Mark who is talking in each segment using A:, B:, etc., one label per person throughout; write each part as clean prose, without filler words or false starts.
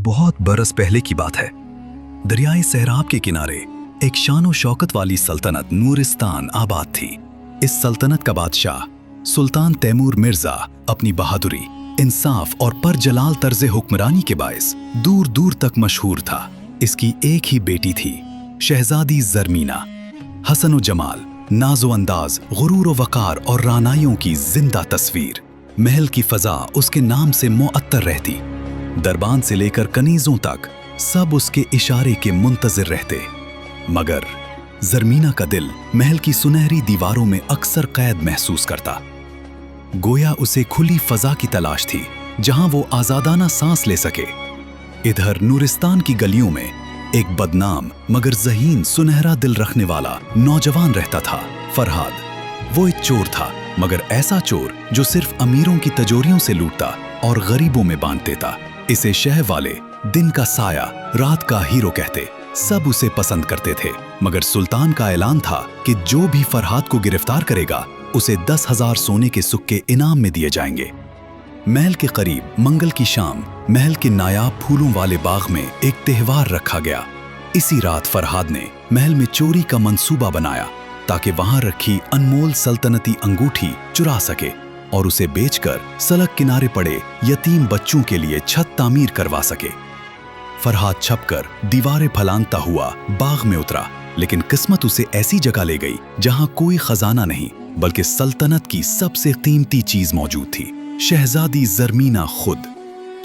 A: बहुत बरस पहले की बात है। दरियाए सहराब के किनारे एक शानो शौकत वाली सल्तनत नूरिस्तान आबाद थी। इस सल्तनत का बादशाह सुल्तान तैमूर मिर्जा अपनी बहादुरी, इंसाफ और परजलाल तर्ज हुक्मरानी के बायस दूर दूर तक मशहूर था। इसकी एक ही बेटी थी, शहजादी ज़रमीना। हसन व जमाल, नाज़ो अंदाज, गुरूर व वक़ार और रानाइयों की जिंदा तस्वीर। महल की फ़ज़ा उसके नाम से मुअत्तर रहती। दरबान से लेकर कनीज़ों तक सब उसके इशारे के मुंतज़िर रहते। मगर ज़रमीना का दिल महल की सुनहरी दीवारों में अक्सर कैद महसूस करता। गोया उसे खुली फ़ज़ा की तलाश थी, जहां वो आज़ादाना सांस ले सके। इधर नूरिस्तान की गलियों में एक बदनाम मगर ज़हीन सुनहरा दिल रखने वाला नौजवान रहता था, फरहाद। वो एक चोर था, मगर ऐसा चोर जो सिर्फ अमीरों की तिजोरियों से लूटता और गरीबों में बांट देता। इसे शहर वाले दिन का साया, रात का हीरो कहते। सब उसे पसंद करते थे, मगर सुल्तान का ऐलान था कि जो भी फरहाद को गिरफ्तार करेगा उसे 10,000 सोने के सिक्के इनाम में दिए जाएंगे। महल के करीब मंगल की शाम महल के नायाब फूलों वाले बाग में एक त्योहार रखा गया। इसी रात फरहाद ने महल में चोरी का मंसूबा बनाया ताकि वहां रखी अनमोल सल्तनती अंगूठी चुरा सके और उसे बेचकर सड़क किनारे पड़े यतीम बच्चों के लिए छत तामीर करवा सके। फरहाद छपकर दीवारें फलांगता हुआ बाग में उतरा, लेकिन किस्मत उसे ऐसी जगह ले गई जहां कोई खजाना नहीं, बल्कि सल्तनत की सबसे कीमती चीज मौजूद थी, शहजादी ज़रमीना खुद।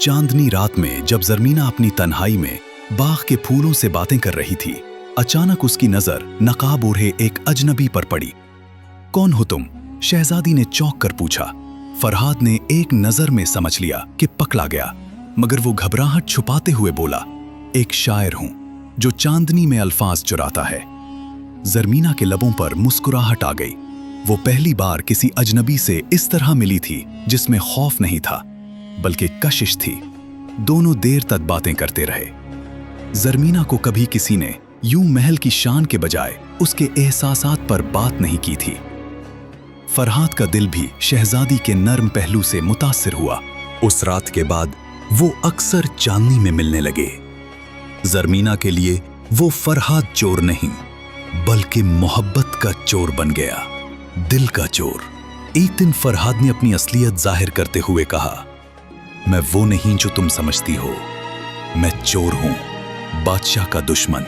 A: चांदनी रात में जब ज़रमीना अपनी तन्हाई में बाग के फूलों से बातें कर रही थी, अचानक उसकी नजर नकाब ओढ़े एक अजनबी पर पड़ी। कौन हो तुम? शहजादी ने चौंक कर पूछा। फरहाद ने एक नजर में समझ लिया कि पकड़ा गया, मगर वो घबराहट छुपाते हुए बोला, एक शायर हूं जो चांदनी में अल्फाज चुराता है। ज़रमीना के लबों पर मुस्कुराहट आ गई। वो पहली बार किसी अजनबी से इस तरह मिली थी जिसमें खौफ नहीं था, बल्कि कशिश थी। दोनों देर तक बातें करते रहे। ज़रमीना को कभी किसी ने यूं महल की शान के बजाय उसके एहसासात पर बात नहीं की थी। फरहाद का दिल भी शहजादी के नर्म पहलू से मुतासिर हुआ। उस रात के बाद वो अक्सर चांदनी में मिलने लगे। ज़रमीना के लिए वो फरहाद चोर नहीं, बल्कि मोहब्बत का चोर बन गया, दिल का चोर। एक दिन फरहाद ने अपनी असलियत जाहिर करते हुए कहा, मैं वो नहीं जो तुम समझती हो, मैं चोर हूं, बादशाह का दुश्मन।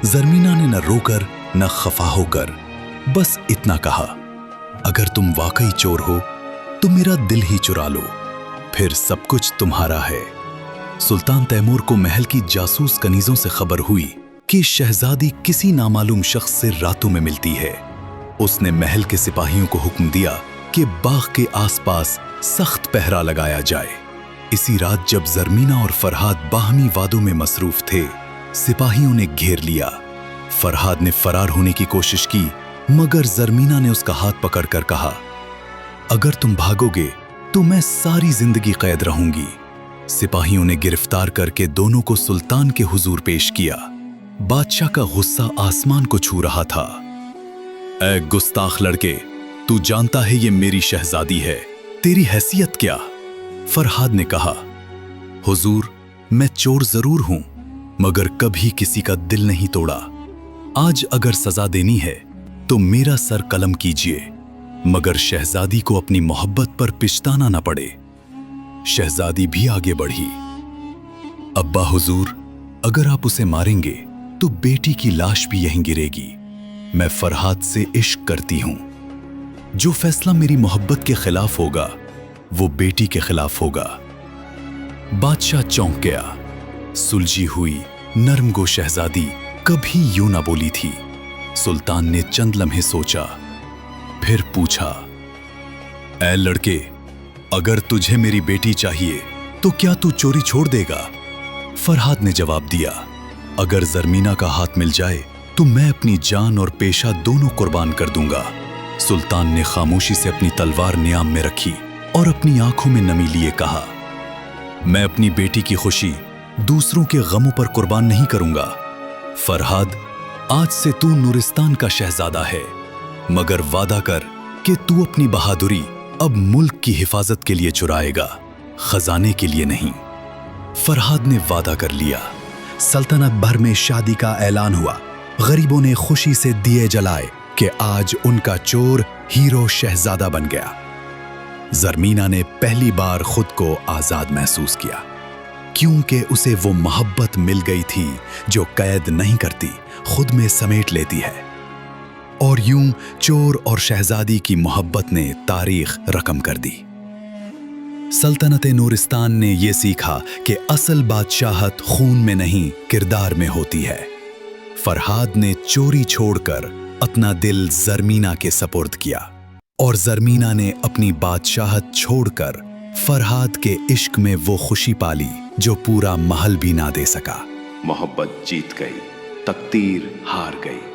A: ज़रमीना ने न रोकर न खफा होकर बस इतना कहा, अगर तुम वाकई चोर हो तो मेरा दिल ही चुरा लो, फिर सब कुछ तुम्हारा है। सुल्तान तैमूर को महल की जासूस कनीजों से खबर हुई कि शहजादी किसी नामालूम शख्स से रातों में मिलती है। उसने महल के सिपाहियों को हुक्म दिया कि बाग के आसपास सख्त पहरा लगाया जाए। इसी रात जब ज़रमीना और फरहाद बाहमी वादों में मसरूफ थे, सिपाहियों ने घेर लिया। फरहाद ने फरार होने की कोशिश की, मगर ज़रमीना ने उसका हाथ पकड़कर कहा, अगर तुम भागोगे तो मैं सारी जिंदगी कैद रहूंगी। सिपाहियों ने गिरफ्तार करके दोनों को सुल्तान के हुजूर पेश किया। बादशाह का गुस्सा आसमान को छू रहा था। ऐ गुस्ताख लड़के, तू जानता है ये मेरी शहजादी है, तेरी हैसियत क्या? फरहाद ने कहा, हुजूर, मैं चोर जरूर हूं, मगर कभी किसी का दिल नहीं तोड़ा। आज अगर सजा देनी है तो मेरा सर कलम कीजिए, मगर शहजादी को अपनी मोहब्बत पर पिछताना न पड़े। शहजादी भी आगे बढ़ी। अब्बा हुजूर, अगर आप उसे मारेंगे तो बेटी की लाश भी यहीं गिरेगी। मैं फरहाद से इश्क करती हूं। जो फैसला मेरी मोहब्बत के खिलाफ होगा वो बेटी के खिलाफ होगा। बादशाह चौंक गया। सुलझी हुई नरम गो शहजादी कभी यूं ना बोली थी। सुल्तान ने चंद लम्हे सोचा, फिर पूछा, ऐ लड़के, अगर तुझे मेरी बेटी चाहिए तो क्या तू चोरी छोड़ देगा? फरहाद ने जवाब दिया, अगर ज़रमीना का हाथ मिल जाए तो मैं अपनी जान और पेशा दोनों कुर्बान कर दूंगा। सुल्तान ने खामोशी से अपनी तलवार नियाम में रखी और अपनी आंखों में नमी लिए कहा, मैं अपनी बेटी की खुशी दूसरों के गमों पर कुर्बान नहीं करूंगा। फरहाद, आज से तू नूरिस्तान का शहजादा है, मगर वादा कर कि तू अपनी बहादुरी अब मुल्क की हिफाजत के लिए चुराएगा, खजाने के लिए नहीं। फरहाद ने वादा कर लिया। सल्तनत भर में शादी का ऐलान हुआ। गरीबों ने खुशी से दिए जलाए कि आज उनका चोर हीरो शहजादा बन गया। ज़रमीना ने पहली बार खुद को आज़ाद महसूस किया, क्योंकि उसे वो मोहब्बत मिल गई थी जो कैद नहीं करती, खुद में समेट लेती है। और यूं चोर और शहजादी की मोहब्बत ने तारीख रकम कर दी। सल्तनत नूरिस्तान ने ये सीखा कि असल बादशाहत खून में नहीं, किरदार में होती है। फरहाद ने चोरी छोड़कर अपना दिल ज़रमीना के सपुर्द किया और ज़रमीना ने अपनी बादशाहत छोड़कर फरहाद के इश्क में वो खुशी पाली जो पूरा महल भी ना दे सका।
B: मोहब्बत जीत गई, तकदीर हार गई।